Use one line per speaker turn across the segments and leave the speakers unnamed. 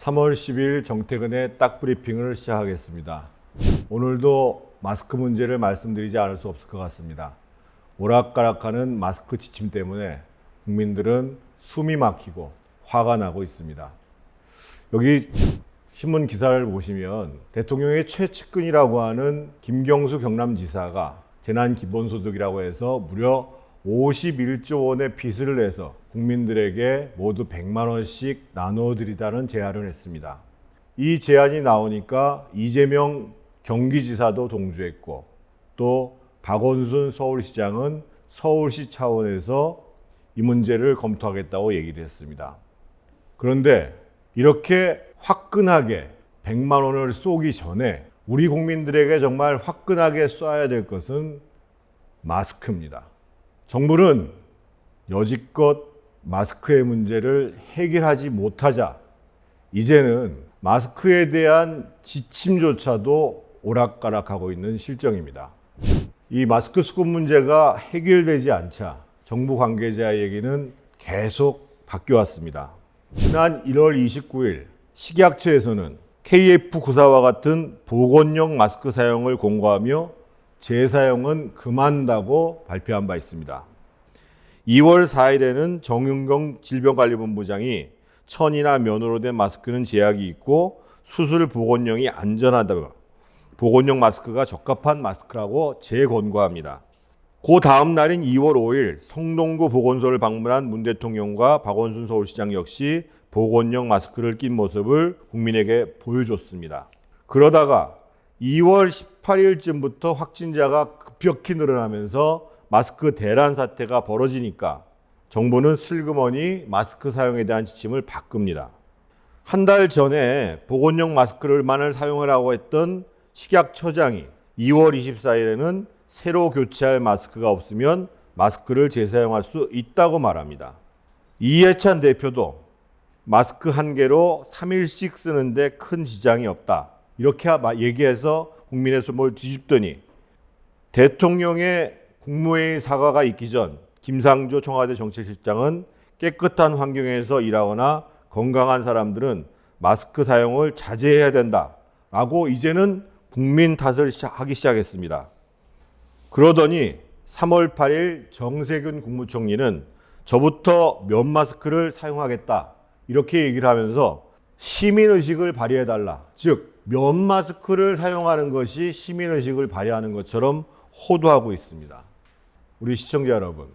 3월 10일 정태근의 딱 브리핑을 시작하겠습니다. 오늘도 마스크 문제를 말씀드리지 않을 수 없을 것 같습니다. 오락가락하는 마스크 지침 때문에 국민들은 숨이 막히고 화가 나고 있습니다. 여기 신문 기사를 보시면 대통령의 최측근이라고 하는 김경수 경남지사가 재난기본소득이라고 해서 무려 51조 원의 빚을 내서 국민들에게 모두 100만 원씩 나눠드리다는 제안을 했습니다. 이 제안이 나오니까 이재명 경기지사도 동조했고 또 박원순 서울시장은 서울시 차원에서 이 문제를 검토하겠다고 얘기를 했습니다. 그런데 이렇게 화끈하게 100만 원을 쏘기 전에 우리 국민들에게 정말 화끈하게 쏴야 될 것은 마스크입니다. 정부는 여지껏 마스크의 문제를 해결하지 못하자 이제는 마스크에 대한 지침조차도 오락가락하고 있는 실정입니다. 이 마스크 수급 문제가 해결되지 않자 정부 관계자의 얘기는 계속 바뀌어왔습니다. 지난 1월 29일 식약처에서는 KF94와 같은 보건용 마스크 사용을 공고하며 재사용은 금한다고 발표한 바 있습니다. 2월 4일에는 정윤경 질병관리본부장이 천이나 면으로 된 마스크는 제약이 있고 수술 보건용이 안전하다고 보건용 마스크가 적합한 마스크라고 재권고합니다. 그 다음 날인 2월 5일 성동구 보건소를 방문한 문 대통령과 박원순 서울시장 역시 보건용 마스크를 낀 모습을 국민에게 보여줬습니다. 그러다가 2월 18일쯤부터 확진자가 급격히 늘어나면서 마스크 대란 사태가 벌어지니까 정부는 슬그머니 마스크 사용에 대한 지침을 바꿉니다. 한 달 전에 보건용 마스크를만을 사용하라고 했던 식약처장이 2월 24일에는 새로 교체할 마스크가 없으면 마스크를 재사용할 수 있다고 말합니다. 이해찬 대표도 마스크 한 개로 3일씩 쓰는데 큰 지장이 없다. 이렇게 얘기해서 국민의 숨을 뒤집더니 대통령의 국무회의 사과가 있기 전 김상조 청와대 정책실장은 깨끗한 환경에서 일하거나 건강한 사람들은 마스크 사용을 자제해야 된다라고 이제는 국민 탓을 하기 시작했습니다. 그러더니 3월 8일 정세균 국무총리는 저부터 면 마스크를 사용하겠다 이렇게 얘기를 하면서 시민의식을 발휘해달라. 즉 면 마스크를 사용하는 것이 시민의식을 발휘하는 것처럼 호도하고 있습니다. 우리 시청자 여러분,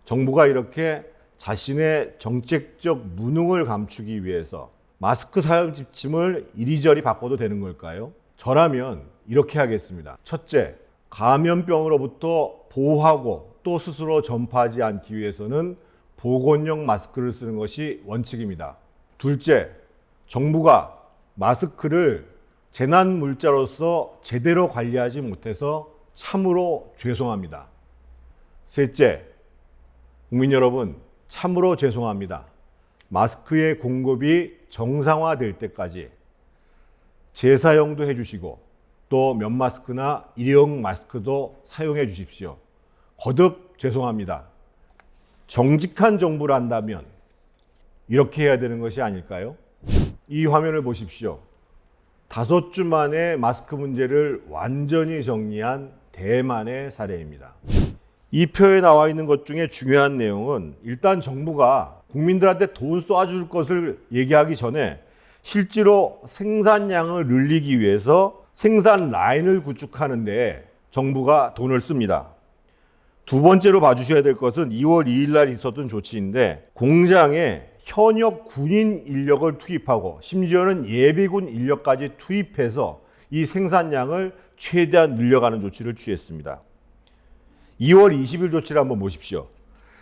정부가 이렇게 자신의 정책적 무능을 감추기 위해서 마스크 사용 지침을 이리저리 바꿔도 되는 걸까요? 저라면 이렇게 하겠습니다. 첫째, 감염병으로부터 보호하고 또 스스로 전파하지 않기 위해서는 보건용 마스크를 쓰는 것이 원칙입니다. 둘째, 정부가 마스크를 재난 물자로서 제대로 관리하지 못해서 참으로 죄송합니다. 셋째, 국민 여러분, 참으로 죄송합니다. 마스크의 공급이 정상화될 때까지 재사용도 해주시고 또 면 마스크나 일회용 마스크도 사용해 주십시오. 거듭 죄송합니다. 정직한 정부를 한다면 이렇게 해야 되는 것이 아닐까요? 이 화면을 보십시오. 5주 만에 마스크 문제를 완전히 정리한 대만의 사례입니다. 이 표에 나와 있는 것 중에 중요한 내용은 일단 정부가 국민들한테 돈 쏴줄 것을 얘기하기 전에 실제로 생산량을 늘리기 위해서 생산 라인을 구축하는 데 정부가 돈을 씁니다. 두 번째로 봐주셔야 될 것은 2월 2일 날 있었던 조치인데 공장에 현역 군인 인력을 투입하고 심지어는 예비군 인력까지 투입해서 이 생산량을 최대한 늘려가는 조치를 취했습니다. 2월 20일 조치를 한번 보십시오.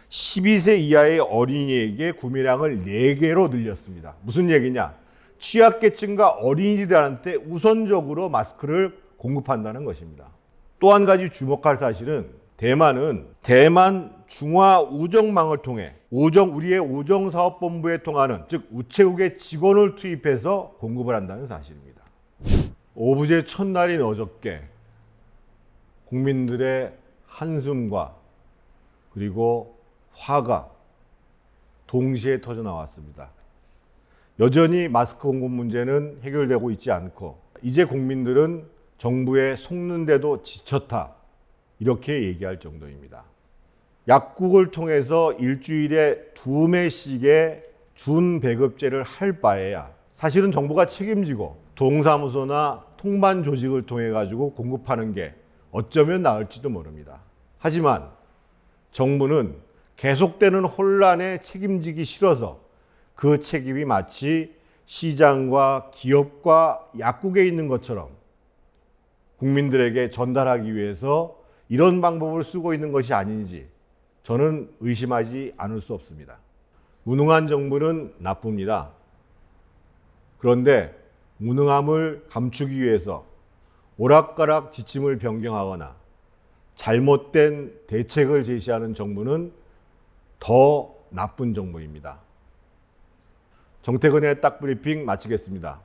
12세 이하의 어린이에게 구매량을 4개로 늘렸습니다. 무슨 얘기냐? 취약계층과 어린이들한테 우선적으로 마스크를 공급한다는 것입니다. 또 한 가지 주목할 사실은 대만은 대만 중화우정망을 통해 우리의 우정사업본부에 통하는 즉 우체국의 직원을 투입해서 공급을 한다는 사실입니다. 오부제 첫날인 어저께 국민들의 한숨과 그리고 화가 동시에 터져 나왔습니다. 여전히 마스크 공급 문제는 해결되고 있지 않고 이제 국민들은 정부에 속는데도 지쳤다. 이렇게 얘기할 정도입니다. 약국을 통해서 일주일에 2매씩의 준배급제를 할 바에야 사실은 정부가 책임지고 동사무소나 통반 조직을 통해 가지고 공급하는 게 어쩌면 나을지도 모릅니다. 하지만 정부는 계속되는 혼란에 책임지기 싫어서 그 책임이 마치 시장과 기업과 약국에 있는 것처럼 국민들에게 전달하기 위해서 이런 방법을 쓰고 있는 것이 아닌지 저는 의심하지 않을 수 없습니다. 무능한 정부는 나쁩니다. 그런데 무능함을 감추기 위해서 오락가락 지침을 변경하거나 잘못된 대책을 제시하는 정부는 더 나쁜 정부입니다. 정태근의 딱브리핑 마치겠습니다.